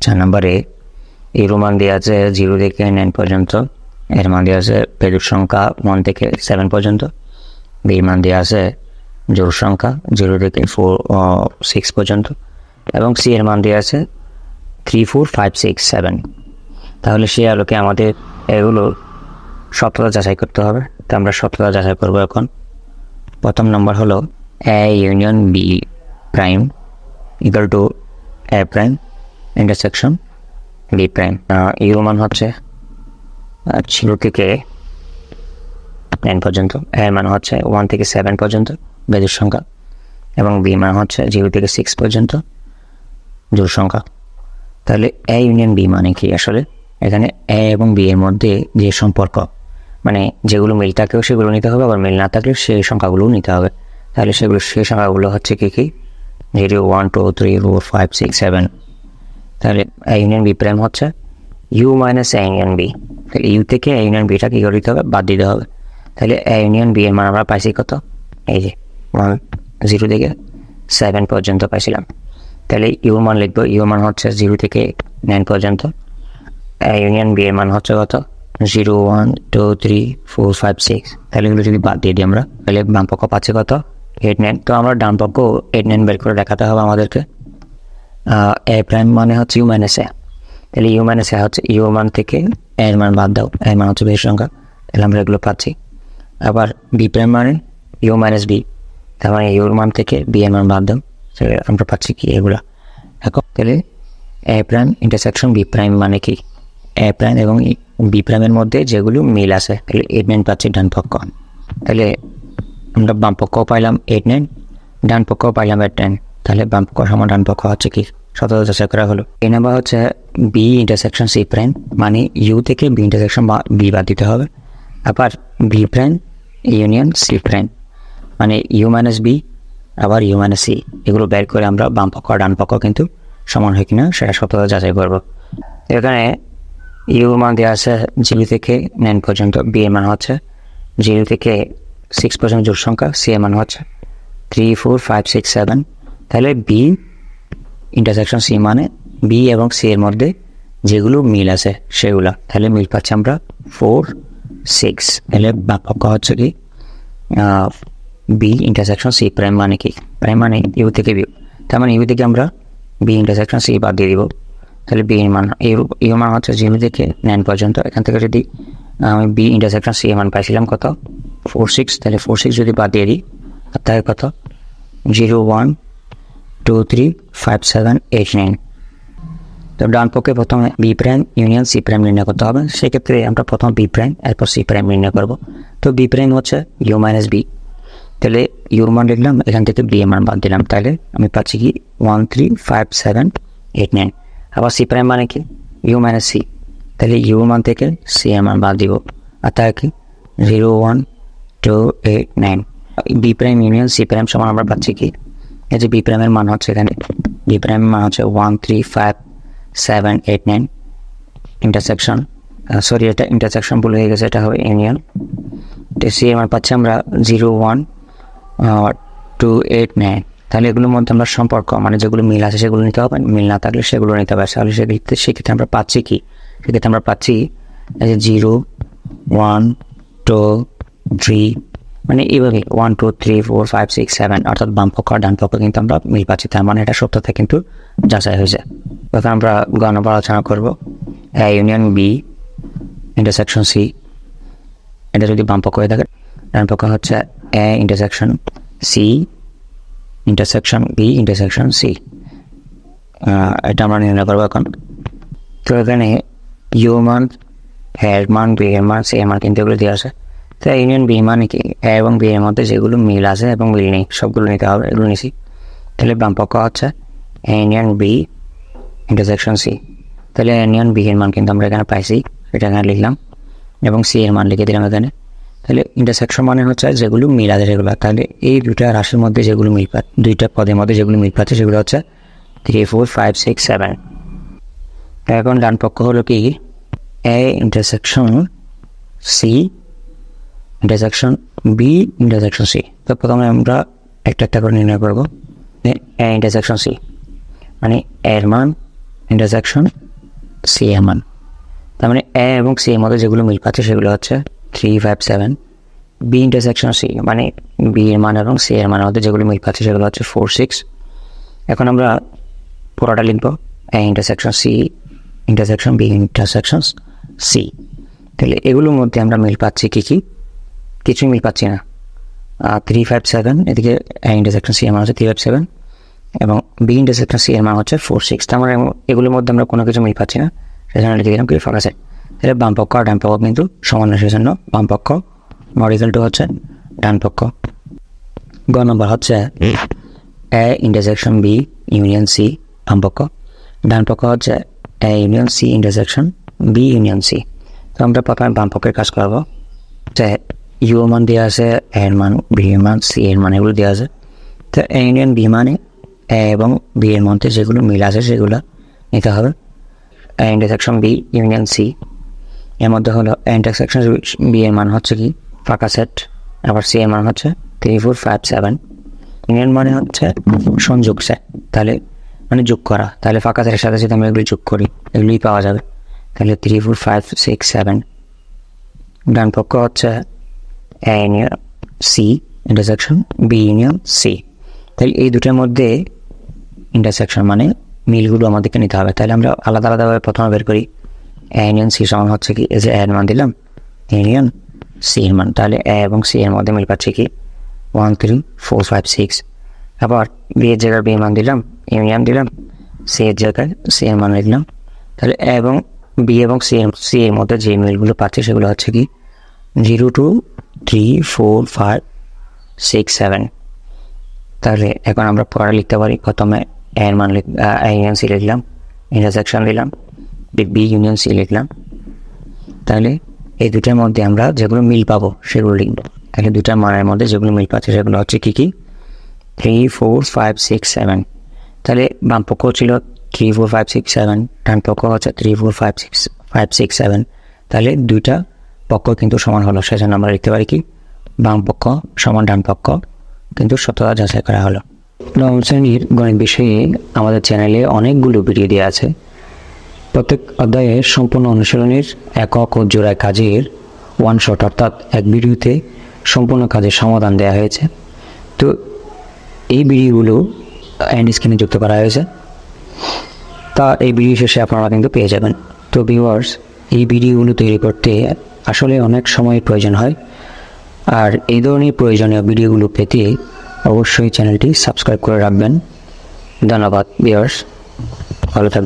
4 নম্বরে এর মান দেওয়া আছে 0 থেকে 9 পর্যন্ত, এর মান দেওয়া আছে ভ্যালুর সংখ্যা 1 থেকে 7 পর্যন্ত, বির মান দেওয়া আছে জোড় সংখ্যা 0 থেকে 6 পর্যন্ত, এবং সি এর মান দেওয়া আছে 3, 4, 5, 6, 7। তাহলে সে আলোকে আমাদের এগুলো সত্যতা যাচাই করতে হবে। তো আমরা সত্যতা যাচাই করব এখন। প্রথম নম্বর হলো A union B prime equal to A prime intersection B prime. U মান হচ্ছে 0 থেকে 9 পর্যন্ত, এর মান হচ্ছে 1 থেকে 7 পর্যন্ত বেজোড় সংখ্যা, এবং বি মান হচ্ছে 0 থেকে 6 পর্যন্ত জোড় সংখ্যা। তাহলে এ ইউনিয়ন বি মানে কি? আসলে এখানে এ এবং বি এর মধ্যে যে সম্পর্ক, মানে যেগুলো মিল থাকলেও সেগুলো নিতে হবে, আবার মিল না থাকলে সেই সংখ্যাগুলোও নিতে হবে। তাহলে সেই সংখ্যাগুলো হচ্ছে কি 0, 1, 2, 3, 4, 5, 6, 7। তাহলে এ ইউনিয়ন বি প্রাইম হচ্ছে U minus A union B. তাহলে ইউ থেকে এ ইউনিয়ন বিটা কী করে দিতে হবে? বাদ দিতে হবে। তাহলে এ ইউনিয়ন বি এর মান আমরা পাইছি কত? এই যে 0 থেকে 7 পর্যন্ত পাইছিলাম। তাহলে ইউ মান লিখবো, ইউ মান হচ্ছে 0 থেকে 9 পর্যন্ত, এ ইউনিয়ন বি এর মান হচ্ছে কত? 0, 1, 2, 3, 4, 5, 6। তাহলে এগুলো যদি বাদ দিয়ে দিই আমরা, তাহলে বাম পক্ষ পাচ্ছে কত? 8, 9। তো আমরা ডান পক্ষ 8, 9 বের করে দেখাতে হবে আমাদেরকে। এ প্রাইম মানে হচ্ছে ইউ মাইনাস এ। তাহলে ইউ মাইনাস এ হচ্ছে ইউ মান থেকে এর মান বাদ দাও, এর মান হচ্ছে বেশ সংখ্যা, তাহলে আমরা এগুলো পাচ্ছি। আবার বি প্রাইম মানে ইউ মাইনাস বি, তার মানে ইউর মান থেকে বি এর মান বাদ দাও, তাহলে আমরা পাচ্ছি কি এগুলা। এখন তাহলে এ প্রাইম ইন্টারসেকশন বি প্রাইম মানে কি? এ প্রাইম এবং বি প্রাইমের মধ্যে যেগুলো মিল আছে, তাহলে 8, 9 পাচ্ছি ডান পক্ষ। তাহলে আমরা বাম পক্ষও পাইলাম 8, 9, ডান পক্ষও পাইলাম 8, 9। তাহলে বাম পক্ষ সমান ডান পক্ষ হচ্ছে কি? সত্যতা যাচাই করা হলো। এই নাম্বার হচ্ছে বি ইন্টারসেকশন সি প্রাইম, মানে ইউ থেকে বি ইন্টারসেকশন বি বাদ দিতে হবে। আবার B prime union C prime মানে ইউ মাইনাস বি আবার ইউ মাইনাস সি, এগুলো বের করে আমরা বাম পক্ষ আর ডান পক্ষ কিন্তু সমান হয় কিনা সেটা সত্যতা যাচাই করব। এখানে ইউ মান দেওয়া আছে 0 থেকে 9 পর্যন্ত, বি এর মান হচ্ছে 0 থেকে 6 পর্যন্ত জোড় সংখ্যা, সি এর মান হচ্ছে 3, 4, 5, 6, 7। তাহলে বি ইন্টারসেকশন সি মানে বি এবং সি এর মধ্যে যেগুলো মিল আছে সেগুলা, তাহলে মিল পাচ্ছি আমরা 4, 6। তাহলে বাম পক্ষ হচ্ছে কি বি ইন্টারসেকশন সি প্রাইম মানে কি? প্রাইম মানে ইউ থেকে বি, তার মানে ইউ থেকে আমরা বি ইন্টারসেকশন সি বাদ দিয়ে দিব। তাহলে বি এর মান ইউ মান হচ্ছে 0 থেকে 9 পর্যন্ত। এখান থেকে যদি আমি বি ইন্টারসেকশন সি এর মান পাইছিলাম কত? 4, 6। তাহলে 4, 6 যদি বাদ দিয়ে দিই তাহলে কত? 0, 1, 2, 3, 5, 7, 8, 9। তো ডান পক্ষে প্রথমে B prime union C prime নির্ণয় করতে হবে। সেক্ষেত্রে আমরা প্রথম বি প্রাইম এরপর সি প্রাইম নির্ণয় করব। তো বি প্রাইম হচ্ছে ইউ মাইনাস বি, তাহলে ইউর মান লিখলাম, এখান থেকে বি এর মান বাদ দিলাম, তাহলে আমি পাচ্ছি কি 1, 3, 5, 7, 8, 9। আবার সি প্রাইম মানে কি? ইউ মাইনাস সি, তাহলে ইউ মান থেকে সি এর মান বাদ দিব, আর তার কি 0, 1, 2, 8, 9। B prime union C prime সমান আমরা পাচ্ছি কি? এই যে বি প্রাইমের মান হচ্ছে এখানে, বি প্রাইমের মান হচ্ছে 1, 3, 5, 7, 8, 9 ইন্টারসেকশন, সরি এটা ইন্টারসেকশন ভুল হয়ে গেছে, এটা হবে ইউনিয়ন। তো সি এর মান পাচ্ছি আমরা 0, 1, 2, 8, 9। তাহলে এগুলোর মধ্যে আমরা সম্পর্ক মানে যেগুলো মিল আছে সেগুলো নিতে হবে, মিল না থাকলে সেগুলো নিতে হবে। তাহলে সেক্ষেত্রে আমরা পাচ্ছি কি? সেক্ষেত্রে আমরা পাচ্ছি এই যে 0, 1, 2, 3, মানে এইভাবে 1, 2, 3, 4, 5, 6, 7, অর্থাৎ বাম পক্ষ আর ডান পক্ষ কিন্তু আমরা মিল পাচ্ছি, তার মানে এটা সত্যতা কিন্তু যাচাই হয়েছে। তখন আমরা গ নম্বর আলোচনা করবো A union B intersection C. এটা যদি বাম পক্ষ হয়ে থাকে, ডান পক্ষ হচ্ছে A intersection C intersection B intersection C. এটা আমরা নির্ণয় করবো এখন। তো এখানে ইউ মান, এর মান, বি এর মান, সি এর মান কিন্তু এগুলো দেওয়া আছে। তো ইউনিয়ন বি মানে কি? এ এবং বি এর মধ্যে যেগুলো মিল আছে এবং মিল নেই সবগুলো নিতে হবে, এগুলো নিছি। তাহলে বাম পক্ষ হচ্ছে A union B intersection C. তাহলে ইউনিয়ন বি এর মান কিন্তু আমরা এখানে পাইছি, এটা এখানে লিখলাম, এবং সি এর মান লিখে দিলাম এখানে। তাহলে ইন্টারসেকশন মানে হচ্ছে যেগুলো মিল আছে সেগুলো। তাহলে এই দুইটা রাশির মধ্যে যেগুলো মিল পাচ্ছে, দুইটা পদের মধ্যে যেগুলো মিল পাচ্ছে সেগুলো হচ্ছে 3, 4, 5, 6, 7। এখন ডান পক্ষ হলো কি? A intersection C intersection B intersection C. তো প্রথমে আমরা একটা একটা করে নির্ণয় করবো। এ ইন্টারসেকশন সি মানে এর মান ইন্টারসেকশন সি এর মান। তার মানে এ এবং সি এর মধ্যে যেগুলো মিল পাচ্ছে সেগুলো হচ্ছে 3, 5, 7। বি ইন্টারসেকশন সি মানে বি এর মান এবং সি এর মানের মধ্যে যেগুলো মিল পাচ্ছে সেগুলো হচ্ছে 4, 6। এখন আমরা পুরোটা লিখব A intersection C intersection B intersection C. তাহলে এগুলোর মধ্যে আমরা মিল পাচ্ছি কী কী? কিছুই মিল পাচ্ছি না। 3, 5, 7 এদিকে এ ইন্টারসেকশন সি এর মান হচ্ছে 3, 5, 7 এবং বি ইন্টারসেকশন সি এর মান হচ্ছে 4, 6। তার মানে এগুলোর মধ্যে আমরা কোনো কিছু মিল পাচ্ছি না, সেজন্য লিখে দিলাম কি ফাঁকা সেট। তাহলে বাম পক্ষ আর ডান পক্ষ কিন্তু সমান, সেজন্য বাম পক্ষ নট ইকুয়াল টু হচ্ছে ডান পক্ষ। গ নম্বর হচ্ছে A intersection B union C বাম পক্ষ, ডান পক্ষ হচ্ছে A union C intersection B union C. তো আমরা প্রথমে বাম পক্ষের কাজ করবো। যে ইউ মান দেওয়া আছে, এর মান, বি এর মান, সি এর মান এগুলো দেওয়া আছে। তো এ ইউনিয়ন বি মানে এ এবং বি এর মধ্যে যেগুলো মিল আছে সেগুলো নিতে হবে। A intersection B union C এর মধ্যে হলো এ ইন্টারসেকশন বি এর মান হচ্ছে কি ফাঁকা সেট, আবার সি এর মান হচ্ছে 3, 4, 5, 7। ইউনিয়ন মানে হচ্ছে সংযোগ সেট, তাহলে মানে যোগ করা। তাহলে ফাঁকা সেটের সাথে যদি আমরা এগুলি যোগ করি এগুলোই পাওয়া যাবে। তাহলে 3, 4, 5, 6, 7। ডান পক্ষ হচ্ছে A union C intersection B union C. তাহলে এই দুটোর মধ্যে ইন্টারসেকশন মানে মিলগুলো আমাদেরকে নিতে হবে। তাহলে আমরা আলাদা আলাদাভাবে প্রথমে বের করি। এ ইউনিয়ন সি সমান হচ্ছে কি, এই যে এর মান দিলাম ইউনিয়ন সি এর মান, তাহলে এ এবং সি এর মধ্যে মিল পাচ্ছে কি 1, 3, 4, 5, 6। আবার বি এর জায়গায় বি এর মান দিলাম, ইউনিয়ন দিলাম, সি এর জায়গায় সি এর মান লিখলাম। তাহলে এ এবং বি এবং সি এর মধ্যে যে মিলগুলো পাচ্ছে সেগুলো হচ্ছে কি 0, 2, 3, 4, 5, 6, 7। তাহলে এখন আমরা পরে লিখতে পারি। প্রথমে এর মান এ ইউনিয়ন সি লিখলাম, ইন্টারসেকশন দিলাম, বি ইউনিয়ন সি লিখলাম। তাহলে এই দুটার মধ্যে আমরা যেগুলো মিল পাবো সেগুলো লিখবো। তাহলে দুটার মানের মধ্যে যেগুলো মিল পাচ্ছে সেগুলো হচ্ছে কী কী 3, 4, 5, 6, 7। তাহলে বাম পক্ষ ছিল 3, 4, 5, 6, 7, ডান পক্ষ হচ্ছে 3, 4, 5, 6, 7। তাহলে দুইটা পক্ষ কিন্তু সমান হলো, সেজন্য আমরা লিখতে পারি কি বাম পক্ষ সমান ডান পক্ষ, কিন্তু সত্যতা যাচাই করা হলো। নবম শ্রেণীর গণিত বিষয়ে আমাদের চ্যানেলে অনেকগুলো ভিডিও দেওয়া আছে। প্রত্যেক অধ্যায়ে সম্পূর্ণ অনুশীলনের একক ও জোড়ায় কাজের ওয়ান শট অর্থাৎ এক ভিডিওতে সম্পূর্ণ কাজের সমাধান দেওয়া হয়েছে। তো এই ভিডিওগুলো এন্ড স্ক্রিনে যুক্ত করা হয়েছে, তা এই ভিডিও শেষে আপনারা কিন্তু পেয়ে যাবেন। তো ভিউয়ার্স, এই ভিডিওগুলো তৈরি করতে আসলে অনেক সময় প্রয়োজন হয়, আর এই ধরনের প্রয়োজনীয় ভিডিওগুলো পেতে অবশ্যই চ্যানেলটি সাবস্ক্রাইব করে রাখবেন। ধন্যবাদ ভিউয়ার্স, ভালো থাকবেন।